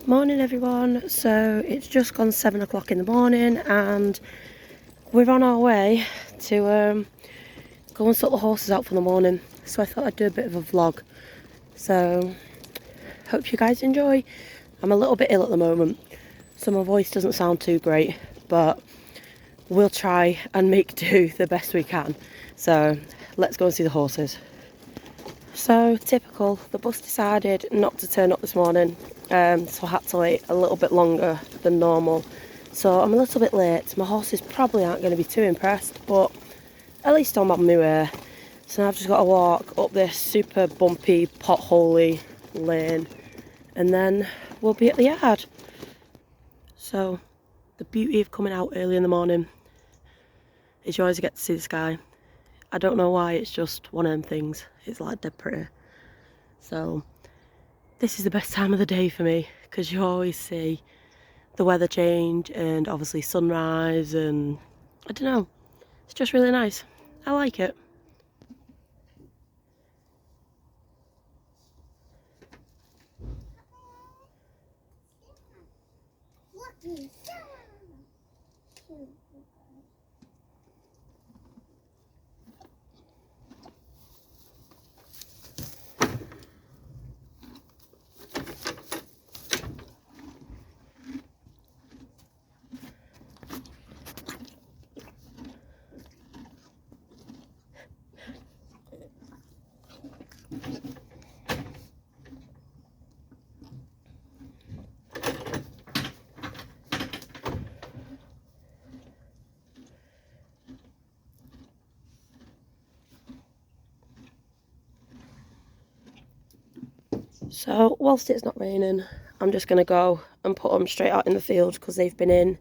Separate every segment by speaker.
Speaker 1: Morning everyone. So it's just gone 7 o'clock in the morning and we're on our way to go and sort the horses out for the morning. So I thought I'd do a bit of a vlog. So hope you guys enjoy. I'm a little bit ill at the moment, so my voice doesn't sound too great, but we'll try and make do the best we can. So let's go and see the horses. So typical, the bus decided not to turn up this morning, so I had to wait a little bit longer than normal. So I'm a little bit late. My horses probably aren't going to be too impressed, but at least I'm on my way. So now I've just got to walk up this super bumpy, potholey lane, and then we'll be at the yard. So the beauty of coming out early in the morning is you always get to see the sky. I don't know why, it's just one of them things. It's like dead pretty. So this is the best time of the day for me because you always see the weather change and obviously sunrise, and I don't know, it's just really nice. I like it. So whilst it's not raining, I'm just going to go and put them straight out in the field because they've been in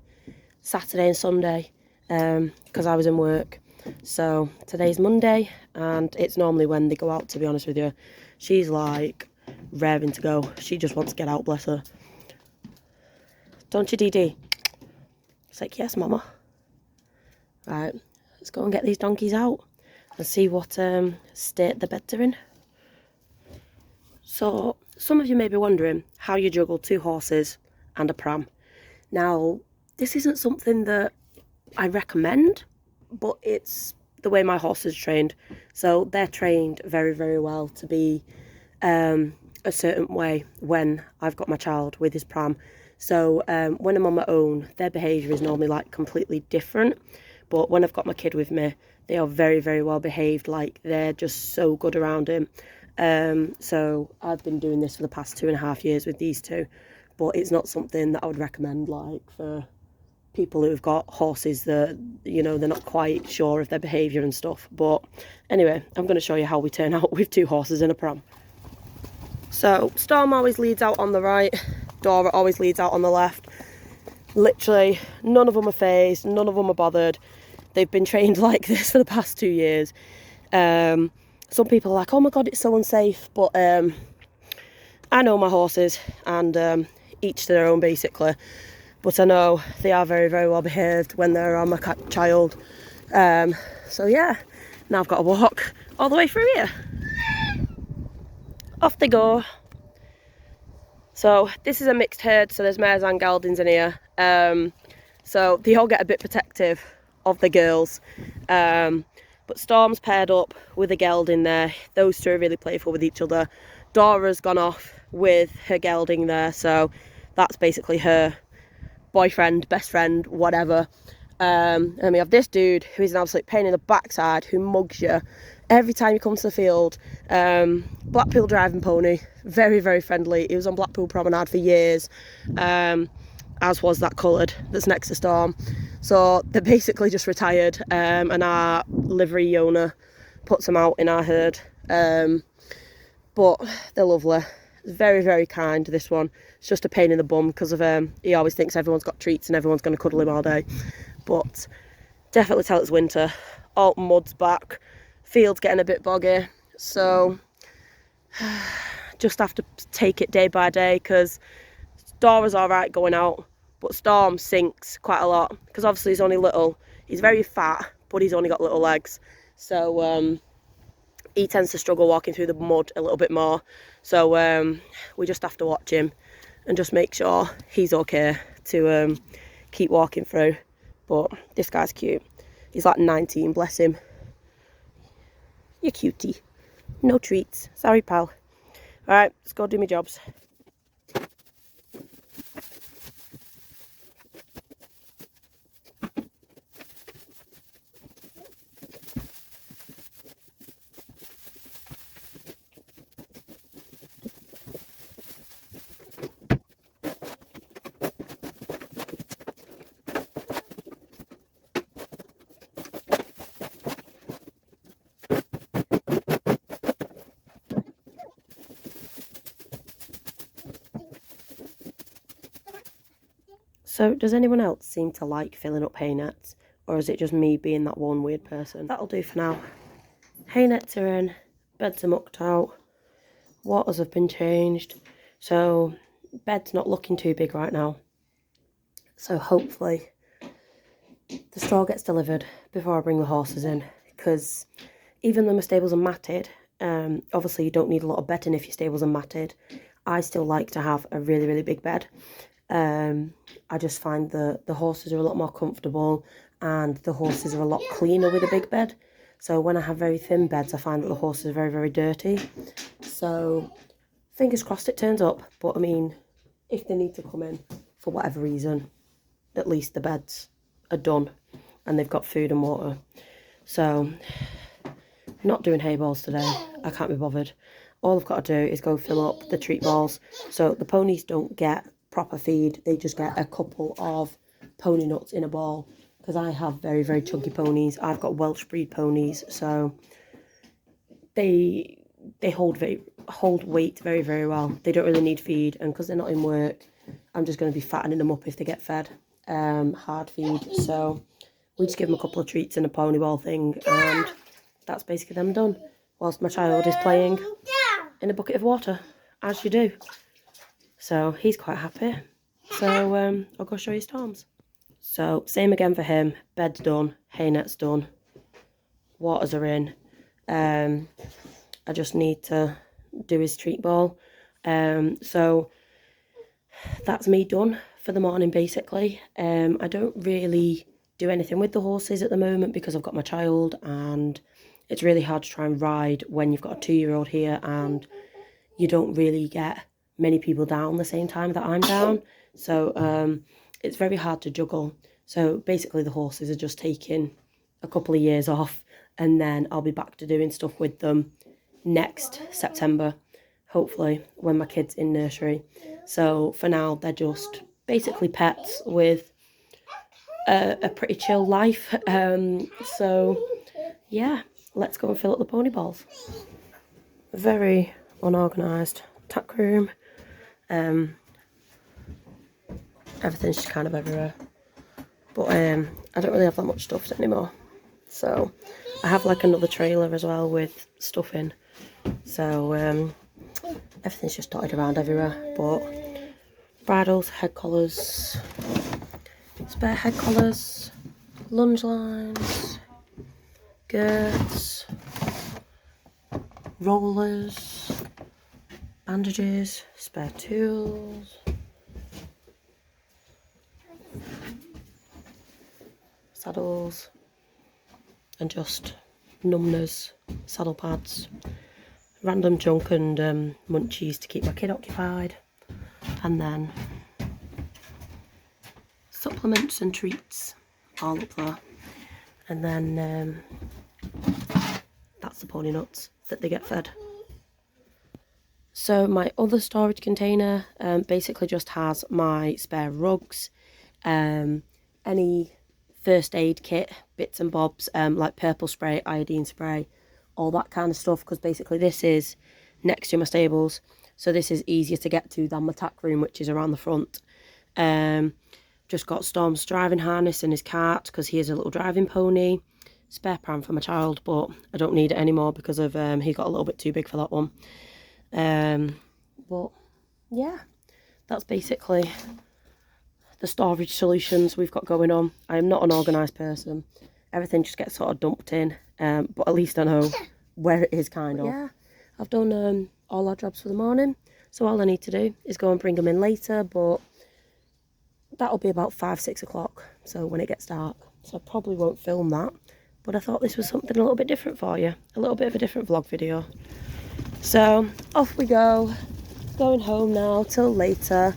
Speaker 1: Saturday and Sunday because I was in work. So today's Monday and it's normally when they go out, to be honest with you. She's like raring to go. She just wants to get out, bless her. Don't you, Dee Dee? It's like, yes, mama. Right, let's go and get these donkeys out and see what state the beds are in. So some of you may be wondering how you juggle 2 horses and a pram. Now, this isn't something that I recommend, but it's the way my horses are trained. So they're trained very, very well to be a certain way when I've got my child with his pram. So when I'm on my own, their behaviour is normally like completely different. But when I've got my kid with me, they are very, very well behaved. Like, they're just so good around him. So I've been doing this for the past 2.5 years with these 2, but it's not something that I would recommend like for people who've got horses that, you know, they're not quite sure of their behaviour and stuff. But anyway, I'm going to show you how we turn out with 2 horses in a pram. So Storm always leads out on the right, Dora always leads out on the left. Literally none of them are phased, none of them are bothered. They've been trained like this for the past 2 years. Some people are like, oh my god, it's so unsafe, but I know my horses, and each to their own basically, but I know they are very, very well behaved when they're on my child. So yeah, now I've got to walk all the way through here. Off they go. So this is a mixed herd, so there's mares and geldings in here. So they all get a bit protective of the girls. But Storm's paired up with a gelding there. Those 2 are really playful with each other. Dora's gone off with her gelding there, so that's basically her boyfriend, best friend, whatever. And we have this dude who is an absolute pain in the backside, who mugs you every time you come to the field. Blackpool driving pony, very, very friendly. He was on Blackpool Promenade for years, as was that coloured that's next to Storm. So they're basically just retired, and our livery owner puts them out in our herd. But they're lovely. Very, very kind, this one. It's just a pain in the bum because of he always thinks everyone's got treats and everyone's going to cuddle him all day. But definitely tell it's winter. Alton mud's back. Field's getting a bit boggy. So just have to take it day by day because Dora's alright going out, but Storm sinks quite a lot because obviously he's only little. He's very fat, but he's only got little legs. So he tends to struggle walking through the mud a little bit more. So we just have to watch him and just make sure he's okay to keep walking through. But this guy's cute. He's like 19, bless him. You're cutie. No treats. Sorry, pal. Alright, let's go do my jobs. So, does anyone else seem to like filling up hay nets? Or is it just me being that one weird person? That'll do for now. Hay nets are in, beds are mucked out, waters have been changed. So, bed's not looking too big right now. So, hopefully, the straw gets delivered before I bring the horses in. Because even though my stables are matted, obviously you don't need a lot of bedding if your stables are matted. I still like to have a really, really big bed. I just find the horses are a lot more comfortable and the horses are a lot cleaner with a big bed. So when I have very thin beds, I find that the horses are very, very dirty. So fingers crossed it turns up. But I mean, if they need to come in for whatever reason, at least the beds are done and they've got food and water. So not doing hay balls today. I can't be bothered. All I've got to do is go fill up the treat balls. So the ponies don't get proper feed. They just get a couple of pony nuts in a ball. Because I have very, very chunky ponies. I've got Welsh breed ponies. So they hold weight very, very well. They don't really need feed. And because they're not in work, I'm just going to be fattening them up if they get fed. Hard feed. So we just give them a couple of treats in a pony ball thing. And that's basically them done. Whilst my child is playing in a bucket of water, as you do. So he's quite happy. So I'll go show you Storms. So same again for him. Bed's done, hay net's done, waters are in. I just need to do his treat ball. So that's me done for the morning basically. I don't really do anything with the horses at the moment because I've got my child and it's really hard to try and ride when you've got a 2-year-old here and you don't really get many people down the same time that I'm down. So it's very hard to juggle. So basically the horses are just taking a couple of years off and then I'll be back to doing stuff with them next September, hopefully, when my kid's in nursery. So for now, they're just basically pets with a pretty chill life. So yeah, let's go and fill up the pony balls. Very unorganised tack room. Everything's just kind of everywhere. But I don't really have that much stuff anymore. So I have like another trailer as well with stuff in. So everything's just dotted around everywhere. But bridles, head collars, spare head collars, lunge lines, girths, rollers, bandages, spare tools, saddles, and just numbness, saddle pads, random junk and munchies to keep my kid occupied, and then supplements and treats all up there. And then that's the pony nuts that they get fed. So my other storage container basically just has my spare rugs, any first aid kit, bits and bobs, like purple spray, iodine spray, all that kind of stuff, because basically this is next to my stables, so this is easier to get to than my tack room, which is around the front. Just got Storm's driving harness and his cart, because he is a little driving pony. Spare pram for my child, but I don't need it anymore because of he got a little bit too big for that one. But yeah, that's basically the storage solutions we've got going on. I am not an organised person. Everything just gets sort of dumped in, but at least I know where it is, kind of. Yeah, I've done all our jobs for the morning. So all I need to do is go and bring them in later, but that'll be about 5-6 o'clock, so when it gets dark. So I probably won't film that, but I thought this was something a little bit different for you, a little bit of a different vlog video. So off we go, going home now till later.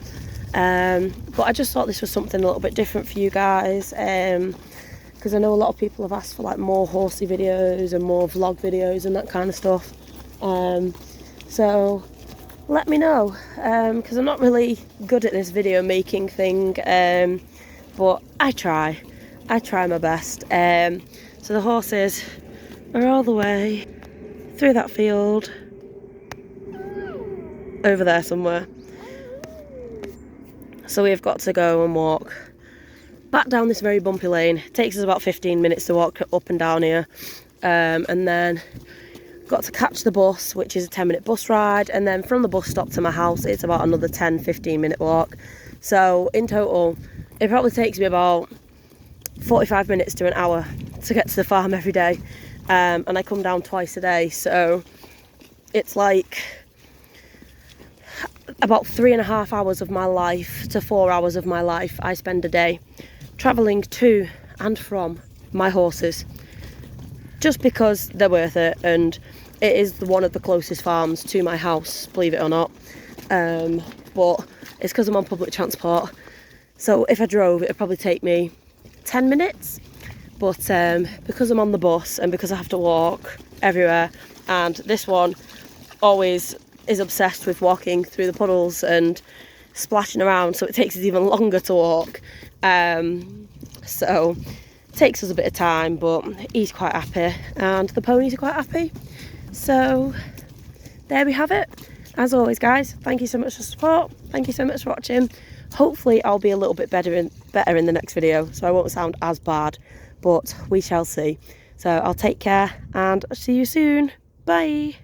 Speaker 1: But I just thought this was something a little bit different for you guys, because I know a lot of people have asked for like more horsey videos and more vlog videos and that kind of stuff. So let me know, because I'm not really good at this video making thing, but I try my best. So the horses are all the way through that field over there somewhere, so we've got to go and walk back down this very bumpy lane. It takes us about 15 minutes to walk up and down here, and then got to catch the bus, which is a 10-minute bus ride, and then from the bus stop to my house it's about another 10-15 minute walk. So in total it probably takes me about 45 minutes to an hour to get to the farm every day, and I come down twice a day, so it's like about 3.5 hours of my life to 4 hours of my life I spend a day travelling to and from my horses, just because they're worth it, and it is one of the closest farms to my house, believe it or not. But it's because I'm on public transport, so if I drove it would probably take me 10 minutes, but because I'm on the bus and because I have to walk everywhere, and this one always is obsessed with walking through the puddles and splashing around, so it takes us even longer to walk. So it takes us a bit of time, but he's quite happy and the ponies are quite happy. So there we have it. As always guys, thank you so much for support, thank you so much for watching. Hopefully I'll be a little bit better in the next video, so I won't sound as bad, but we shall see. So I'll take care and see you soon. Bye.